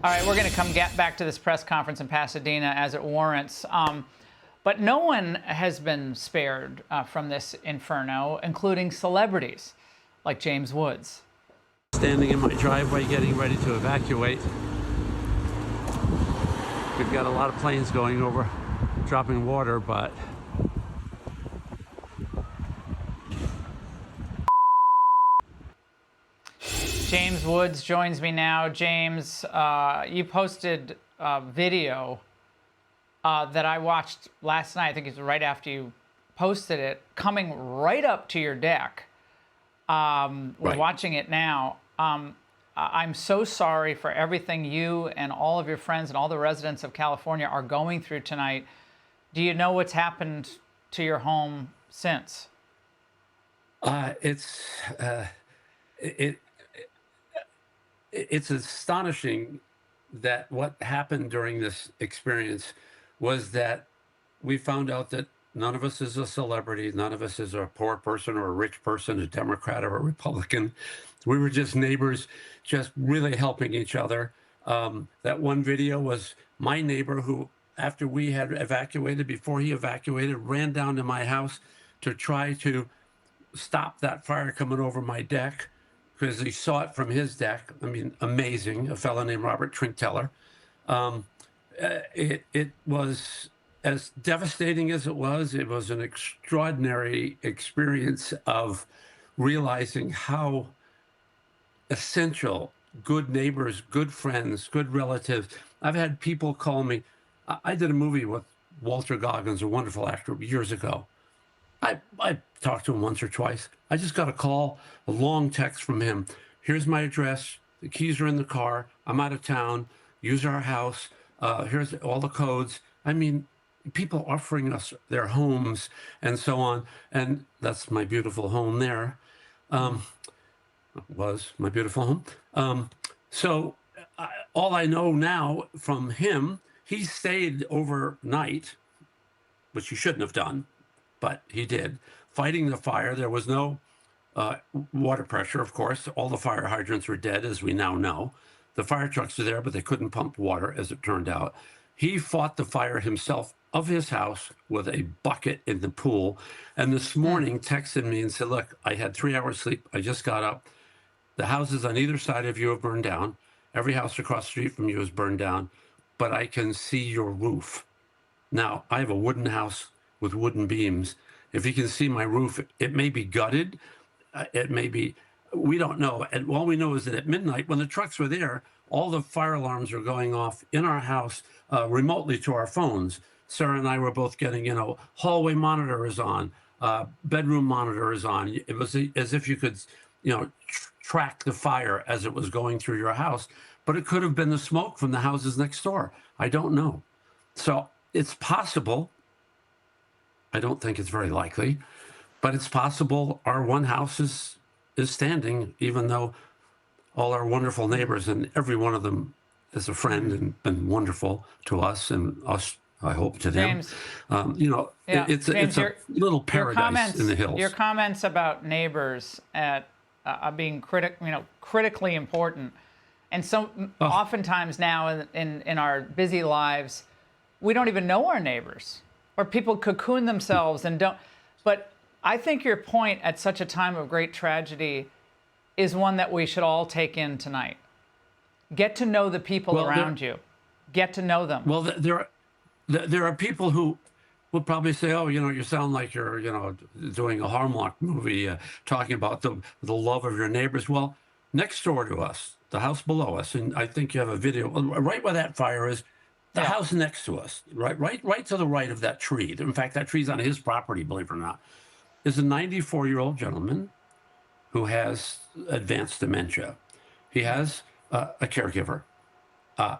All right, we're going to come get back to this press conference in Pasadena as it warrants. But no one has been spared from this inferno, including celebrities like James Woods. Standing in my driveway getting ready to evacuate. We've got a lot of planes going over, dropping water, but James Woods joins me now. James, you posted a video that I watched last night. I think it's right after you posted it, coming right up to your deck. We're watching it now. I'm so sorry for everything you and all of your friends and all the residents of California are going through tonight. Do you know what's happened to your home since? It's astonishing that what happened during this experience was that we found out that none of us is a celebrity. None of us is a poor person or a rich person, a Democrat or a Republican. We were just neighbors, just really helping each other. That one video was my neighbor who, after we had evacuated, before he evacuated, ran down to my house to try to stop that fire coming over my deck because he saw it from his deck. I mean, amazing. A fellow named Robert Trinkteller. It was as devastating as it was an extraordinary experience of realizing how essential good neighbors, good friends, good relatives. I've had people call me. I did a movie with Walter Goggins, a wonderful actor, years ago. I talked to him once or twice. I just got a call, a long text from him. Here's my address. The keys are in the car. I'm out of town. Use our house. Here's all the codes. I mean, people offering us their homes and so on. And that's my beautiful home there. Was my beautiful home. All I know now from him, he stayed overnight, which he shouldn't have done, but he did, fighting the fire. There was no water pressure, of course. All the fire hydrants were dead, as we now know. The fire trucks are there, but they couldn't pump water, as it turned out. He fought the fire himself of his house with a bucket in the pool. And this morning texted me and said, look, I had 3 hours sleep. I just got up. The houses on either side of you have burned down. Every house across the street from you is burned down, but I can see your roof. Now, I have a wooden house with wooden beams. If you can see my roof, it may be gutted. It may be, we don't know. And all we know is that at midnight, when the trucks were there, all the fire alarms are going off in our house remotely to our phones. Sarah and I were both getting, hallway monitor is on, bedroom monitor is on. It was as if you could, track the fire as it was going through your house, but it could have been the smoke from the houses next door. I don't know. So it's possible. I don't think it's very likely, but it's possible our one house is standing, even though all our wonderful neighbors and every one of them is a friend and been wonderful to us and us, I hope, to them. James, it's a little paradise in the hills. Your comments about neighbors being critically important, and so oftentimes now in our busy lives, we don't even know our neighbors, or people cocoon themselves and don't. But I think your point at such a time of great tragedy is one that we should all take in tonight. Get to know the people around you. Get to know them. Well, there are people who will probably say, oh, you sound like you're, doing a Hallmark movie, talking about the love of your neighbors. Well, next door to us, the house below us, and I think you have a video, right where that fire is, the house next to us, right to the right of that tree. In fact, that tree's on his property, believe it or not, is a 94-year-old gentleman who has advanced dementia. He has a caregiver.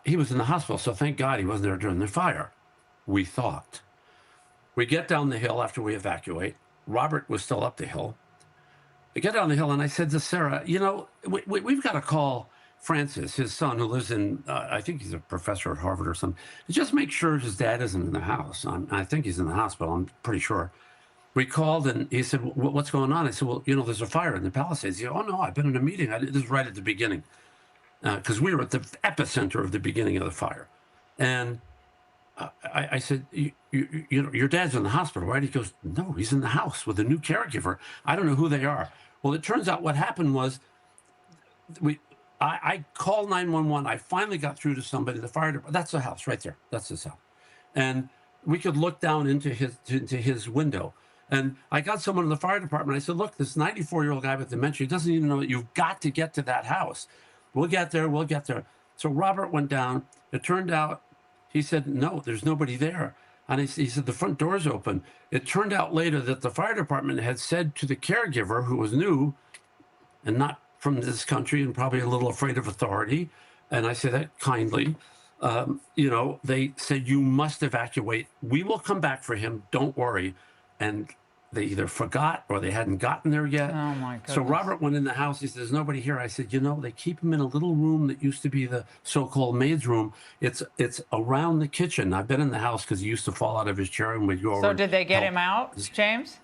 He was in the hospital, so thank God he wasn't there during the fire, we thought. We get down the hill after we evacuate. Robert was still up the hill. We get down the hill, and I said to Sarah, we've got to call Francis, his son, who lives in, I think he's a professor at Harvard or something, and just make sure his dad isn't in the house. I think he's in the hospital, I'm pretty sure. We called, and he said, what's going on? I said, well, there's a fire in the Palisades. He said, oh, no, I've been in a meeting. This is right at the beginning. because we were at the epicenter of the beginning of the fire. And I said, you know, your dad's in the hospital, right? He goes, no, he's in the house with a new caregiver. I don't know who they are. Well, it turns out what happened was I called 911. I finally got through to somebody, the fire department. That's the house right there. That's his house. And we could look down into his window. And I got someone in the fire department. I said, look, this 94-year-old guy with dementia, he doesn't even know that you've got to get to that house. We'll get there. We'll get there. So Robert went down. It turned out, he said, no, there's nobody there. And he said, the front door's open. It turned out later that the fire department had said to the caregiver, who was new and not from this country and probably a little afraid of authority, and I say that kindly, you know, they said, you must evacuate. We will come back for him. Don't worry. And they either forgot or they hadn't gotten there yet. Oh my goodness. So Robert went in the house. He said, there's nobody here. I said, you know, they keep him in a little room that used to be the so-called maid's room. It's around the kitchen. I've been in the house because he used to fall out of his chair and we'd go over. So did they get him out, James?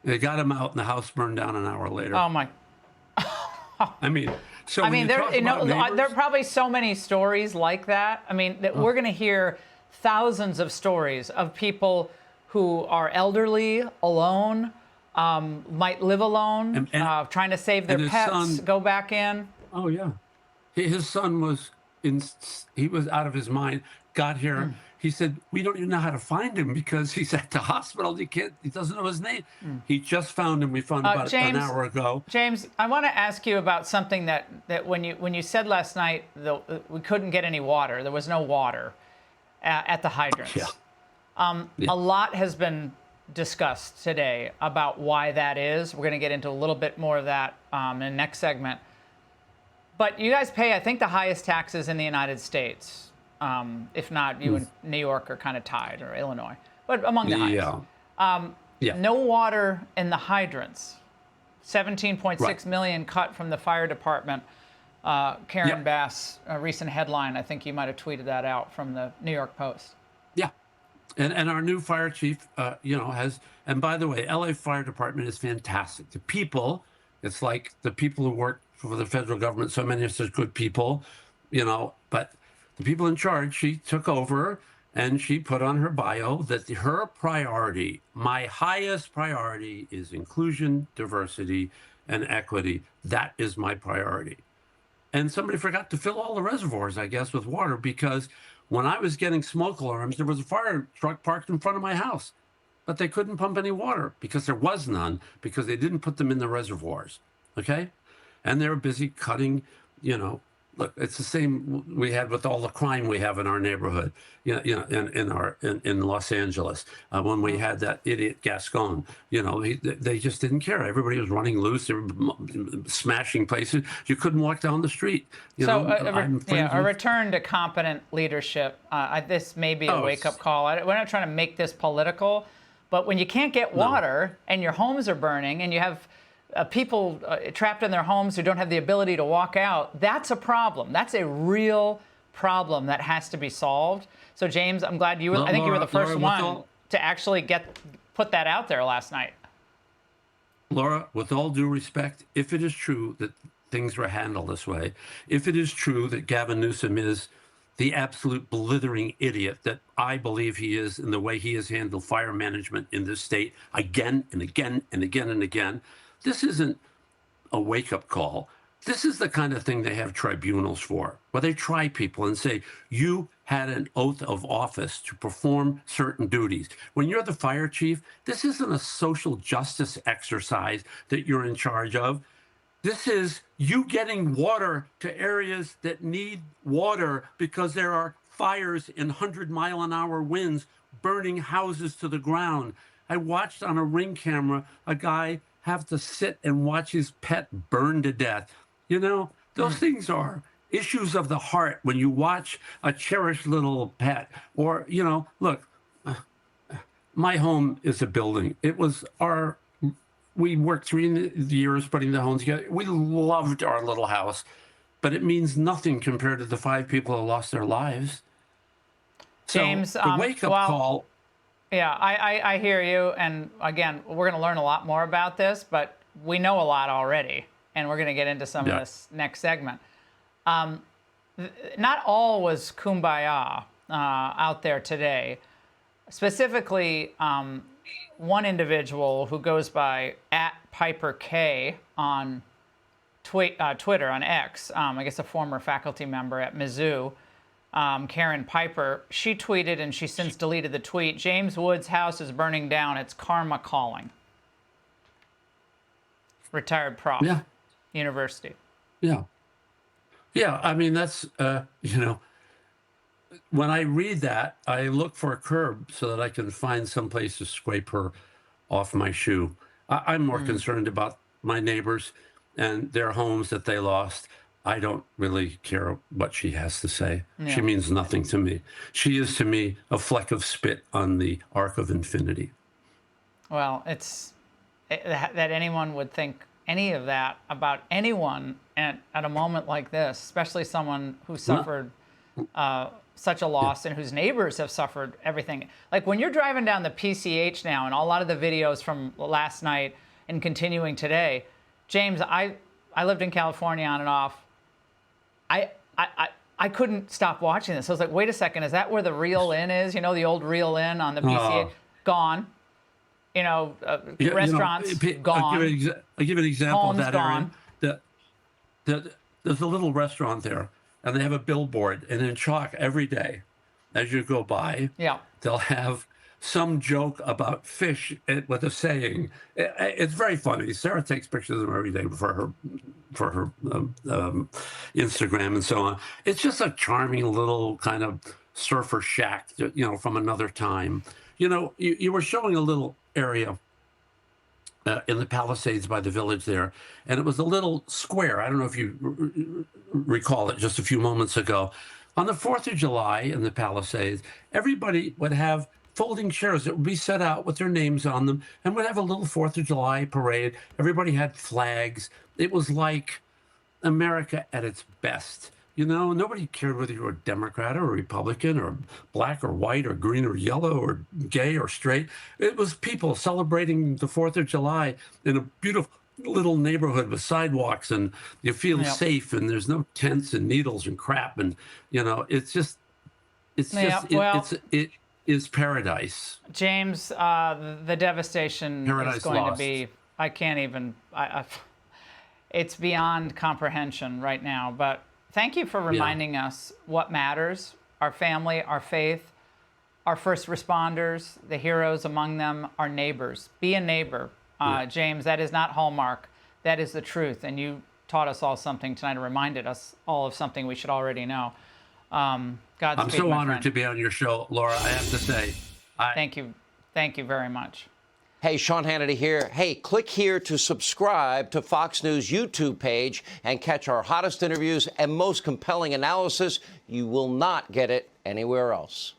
They got him out and the house burned down an hour later. Oh my. I mean, so I mean, there are probably so many stories like that. I mean, that we're going to hear thousands of stories of people who are elderly, alone, might live alone, trying to save their pets, go back in. Oh yeah, his son was he was out of his mind. Got here. He said, we don't even know how to find him because he's at the hospital. He doesn't know his name. He just found him. We found him about an hour ago. James, I want to ask you about something that when you said last night, we couldn't get any water. There was no water at the hydrants. Yeah. A lot has been discussed today about why that is. We're going to get into a little bit more of that in the next segment. But you guys pay, I think, the highest taxes in the United States. If not, you and New York are kind of tied, or Illinois, but among the highest. No water in the hydrants. 17.6 million cut from the fire department. Karen Bass, a recent headline, I think you might have tweeted that out from the New York Post. Yeah. And our new fire chief, you know, has, and by the way, LA Fire Department is fantastic. The people, it's like the people who work for the federal government, so many of us are good people, you know, but the people in charge, she took over and she put on her bio that her priority, my highest priority, is inclusion, diversity, and equity. That is my priority. And somebody forgot to fill all the reservoirs, I guess, with water, because when I was getting smoke alarms, there was a fire truck parked in front of my house, but they couldn't pump any water because there was none, because they didn't put them in the reservoirs. Okay. And they were busy cutting, you know, look, it's the same we had with all the crime we have in our neighborhood, in Los Angeles, when we had that idiot Gascon. You know, they just didn't care. Everybody was running loose. They were smashing places. You couldn't walk down the street. A return to competent leadership. This may be a wake-up call. We're not trying to make this political, but when you can't get water and your homes are burning and you have people trapped in their homes who don't have the ability to walk out, that's a problem. That's a real problem that has to be solved. So, James, I'm glad you were, I think you were the first one to actually put that out there last night. Laura, with all due respect, if it is true that things were handled this way, if it is true that Gavin Newsom is the absolute blithering idiot that I believe he is in the way he has handled fire management in this state again and again and again and again, this isn't a wake-up call. This is the kind of thing they have tribunals for, where they try people and say, you had an oath of office to perform certain duties. When you're the fire chief, this isn't a social justice exercise that you're in charge of. This is you getting water to areas that need water because there are fires in 100-mile-an-hour winds burning houses to the ground. I watched on a Ring camera a guy have to sit and watch his pet burn to death. You know, those things are issues of the heart when you watch a cherished little pet. Or, you know, look, my home is a building. It was we worked 3 years putting the homes together. We loved our little house, but it means nothing compared to the 5 people who lost their lives. James, so the wake-up call. Yeah, I hear you. And again, we're going to learn a lot more about this, but we know a lot already. And we're going to get into some of this next segment. Not all was kumbaya out there today. Specifically, one individual who goes by @PiperK on Twitter, on X, I guess a former faculty member at Mizzou, Karen Piper, she tweeted, and she since deleted the tweet, "James Woods' house is burning down. It's karma calling." Retired prof. Yeah. University. Yeah. Yeah. I mean, that's, when I read that, I look for a curb so that I can find some place to scrape her off my shoe. I'm more concerned about my neighbors and their homes that they lost. I don't really care what she has to say. Yeah. She means nothing to me. She is to me a fleck of spit on the arc of infinity. Well, that anyone would think any of that about anyone at a moment like this, especially someone who suffered such a loss and whose neighbors have suffered everything. Like when you're driving down the PCH now, and a lot of the videos from last night and continuing today, James, I lived in California on and off. I couldn't stop watching this. I was like, wait a second, is that where the Real Inn is? You know, the old Real Inn on the PCH? Gone. Restaurants, gone. I'll give an example Homes of that, gone. Aaron. There's a little restaurant there, and they have a billboard, and in chalk every day, as you go by, they'll have some joke about fish with a saying. It's very funny. Sarah takes pictures of them every day for her Instagram and so on. It's just a charming little kind of surfer shack, from another time. You were showing a little area in the Palisades by the village there, and it was a little square. I don't know if you recall it just a few moments ago. On the 4th of July in the Palisades, everybody would have folding chairs that would be set out with their names on them, and would have a little 4th of July parade. Everybody had flags. It was like America at its best. Nobody cared whether you were a Democrat or a Republican or black or white or green or yellow or gay or straight. It was people celebrating the 4th of July in a beautiful little neighborhood with sidewalks, and you feel safe, and there's no tents and needles and crap. And, it is paradise. James, the devastation paradise is going lost. To be, I can't even, it's beyond comprehension right now, but thank you for reminding us what matters: our family, our faith, our first responders, the heroes among them, our neighbors. Be a neighbor. James, that is not Hallmark. That is the truth. And you taught us all something tonight, and reminded us all of something we should already know. Godspeed, I'm so honored friend. to be on your show, Laura. I have to say. Thank you. Thank you very much. Hey, Sean Hannity here. Hey, click here to subscribe to Fox News YouTube page and catch our hottest interviews and most compelling analysis. You will not get it anywhere else.